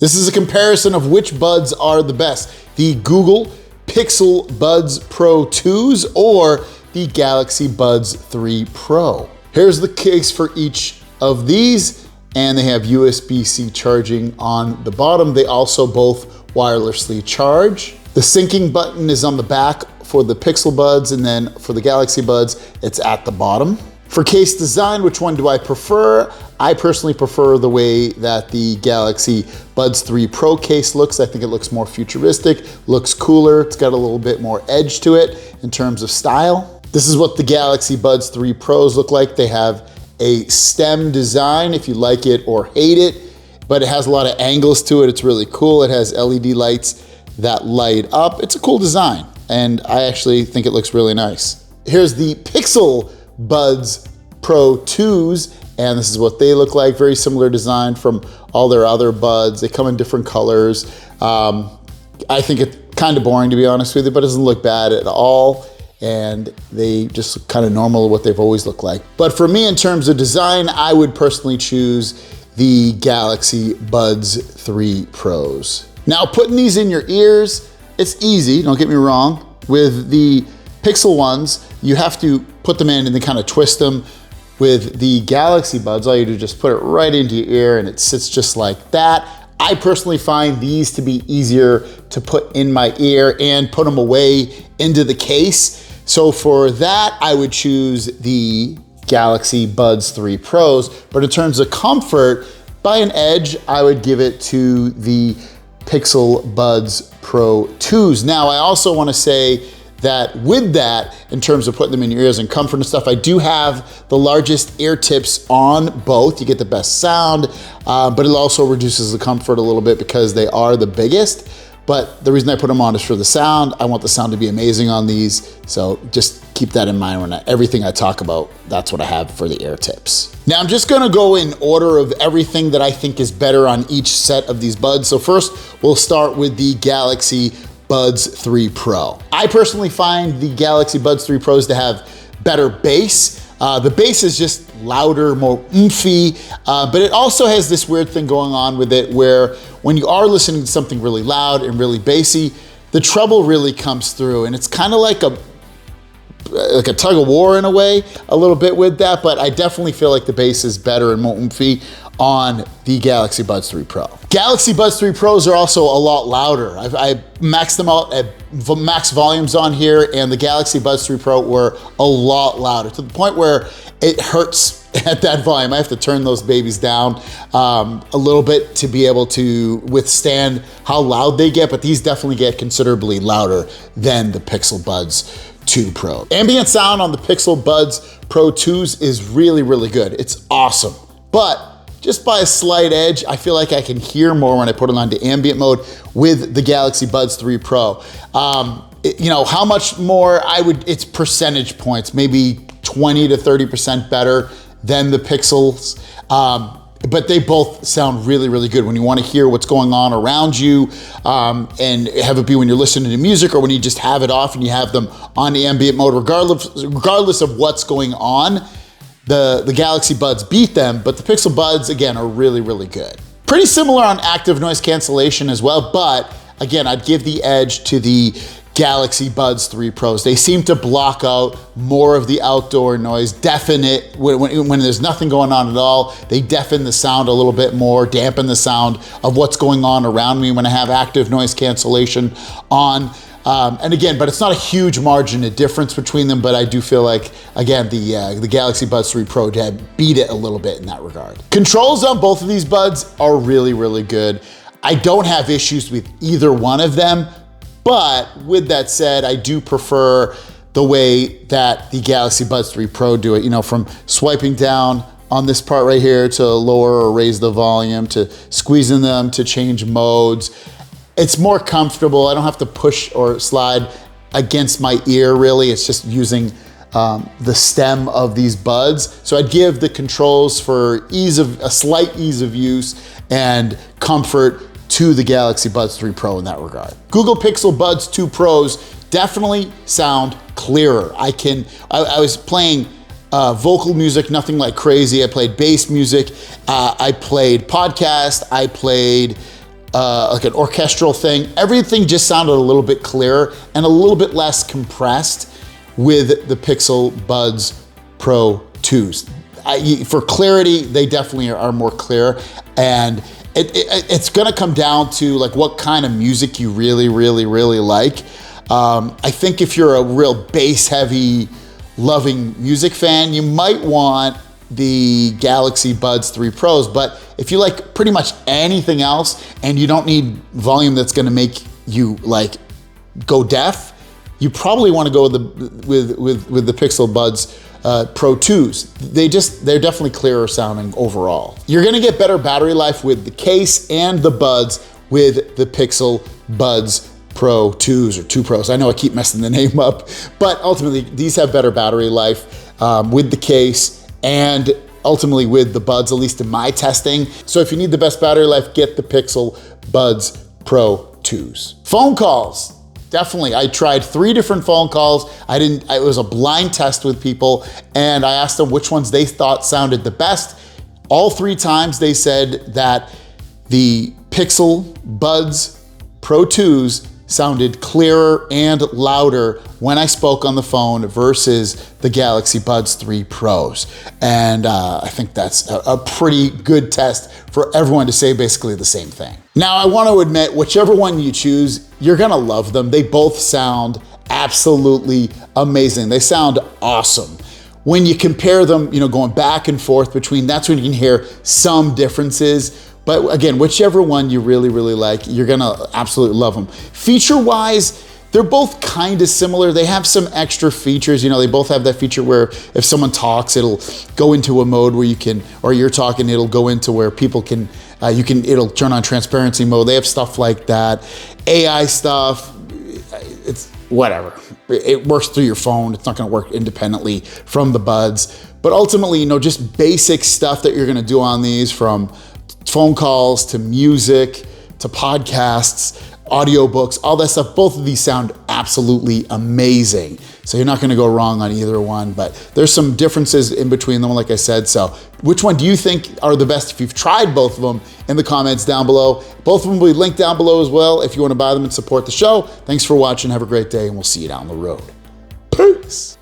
This is a comparison of which buds are the best, the Google Pixel Buds Pro 2s or the Galaxy Buds 3 Pro. Here's the case for each of these, and they have USB-C charging on the bottom. They also both wirelessly charge. The syncing button is on the back for the Pixel Buds, and then for the Galaxy Buds, it's at the bottom. For case design, which one do I prefer? I personally prefer the way that the Galaxy Buds 3 Pro case looks. I think it looks more futuristic, looks cooler. It's got a little bit more edge to it in terms of style. This is what the Galaxy Buds 3 Pros look like. They have a stem design if you like it or hate it, but it has a lot of angles to it. It's really cool. It has LED lights that light up. It's a cool design, and I actually think it looks really nice. Here's the Pixel Buds Pro 2s, and this is what they look like. Very similar design from all their other buds. They come in different colors. I think it's kind of boring, to be honest with you, but it doesn't look bad at all. And they just look kind of normal, what they've always looked like. But for me, in terms of design, I would personally choose the Galaxy Buds 3 Pros. Now, putting these in your ears, it's easy, don't get me wrong. With the Pixel ones, you have to put them in and then kind of twist them. With the Galaxy Buds, all you do is just put it right into your ear and it sits just like that. I personally find these to be easier to put in my ear and put them away into the case. So for that, I would choose the Galaxy Buds 3 Pros. But in terms of comfort, by an edge, I would give it to the Pixel Buds Pro 2s. Now, I also want to say that with that, in terms of putting them in your ears and comfort and stuff, I do have the largest ear tips on both. You get the best sound, but it also reduces the comfort a little bit because they are the biggest. But the reason I put them on is for the sound. I want the sound to be amazing on these. So just keep that in mind when everything I talk about, that's what I have for the ear tips. Now I'm just gonna go in order of everything that I think is better on each set of these buds. So first, we'll start with the Galaxy Buds 3 Pro. I personally find the Galaxy Buds 3 Pros to have better bass. The bass is just louder, more oomphy, but it also has this weird thing going on with it where when you are listening to something really loud and really bassy, the treble really comes through, and it's kind of like a tug of war in a way, a little bit with that, but I definitely feel like the bass is better and more oomphy on the Galaxy Buds 3 Pro. Galaxy Buds 3 Pros are also a lot louder. I maxed them out at max volumes on here, and the Galaxy Buds 3 Pro were a lot louder, to the point where it hurts at that volume. I have to turn those babies down a little bit to be able to withstand how loud they get, but these definitely get considerably louder than the Pixel Buds 2 Pro. Ambient sound on the Pixel Buds Pro 2s is really, really good. It's awesome, but just by a slight edge, I feel like I can hear more when I put it onto ambient mode with the Galaxy Buds 3 Pro. You know, how much more it's percentage points, maybe 20 to 30% better than the Pixels. But they both sound really, really good when you want to hear what's going on around you, and have it be when you're listening to music or when you just have it off and you have them on ambient mode, regardless of what's going on. The Galaxy Buds beat them, but the Pixel Buds, again, are really, really good. Pretty similar on active noise cancellation as well, but again, I'd give the edge to the Galaxy Buds 3 Pros. They seem to block out more of the outdoor noise, deafen it when there's nothing going on at all. They deafen the sound a little bit more, dampen the sound of what's going on around me when I have active noise cancellation on. And again, but it's not a huge margin of difference between them, but I do feel like, again, the Galaxy Buds 3 Pro beat it a little bit in that regard. Controls on both of these buds are really, really good. I don't have issues with either one of them, but with that said, I do prefer the way that the Galaxy Buds 3 Pro do it, you know, from swiping down on this part right here to lower or raise the volume, to squeezing them to change modes. It's more comfortable. I don't have to push or slide against my ear, really. It's just using the stem of these buds. So I'd give the controls for a slight ease of use and comfort to the Galaxy Buds 3 Pro in that regard. Google Pixel Buds 2 Pros definitely sound clearer. I was playing vocal music, nothing like crazy. I played bass music. I played podcast. I played like an orchestral thing. Everything just sounded a little bit clearer and a little bit less compressed with the Pixel Buds Pro 2s. For clarity, they definitely are more clear, and it's gonna come down to like what kind of music you really like. I think if you're a real bass heavy loving music fan, you might want the Galaxy Buds 3 Pros, but if you like pretty much anything else and you don't need volume that's gonna make you like go deaf, you probably wanna go with the Pixel Buds Pro 2s. They're definitely clearer sounding overall. You're gonna get better battery life with the case and the buds with the Pixel Buds Pro 2s or 2 Pros. I know I keep messing the name up, but ultimately these have better battery life with the case and ultimately with the buds, at least in my testing. So if you need the best battery life, get the Pixel Buds Pro 2s. Phone calls. Definitely, I tried 3 different phone calls. It was a blind test with people, and I asked them which ones they thought sounded the best. All 3 times they said that the Pixel Buds Pro 2s sounded clearer and louder when I spoke on the phone versus the Galaxy Buds 3 Pros. And I think that's a pretty good test for everyone to say basically the same thing. Now, I want to admit, whichever one you choose, you're gonna love them. They both sound absolutely amazing. They sound awesome. When you compare them, going back and forth between, that's when you can hear some differences. But again, whichever one you really like, you're gonna absolutely love them. Feature-wise, they're both kind of similar. They have some extra features. They both have that feature where if someone talks, it'll go into a mode where you can, or you're talking, it'll go into where people can, it'll turn on transparency mode. They have stuff like that. AI stuff, it's whatever. It works through your phone. It's not gonna work independently from the buds. But ultimately, just basic stuff that you're gonna do on these, from phone calls to music to podcasts, audiobooks, all that stuff. Both of these sound absolutely amazing. So you're not gonna go wrong on either one, but there's some differences in between them, like I said. So which one do you think are the best? If you've tried both of them, in the comments down below. Both of them will be linked down below as well if you wanna buy them and support the show. Thanks for watching, have a great day, and we'll see you down the road. Peace.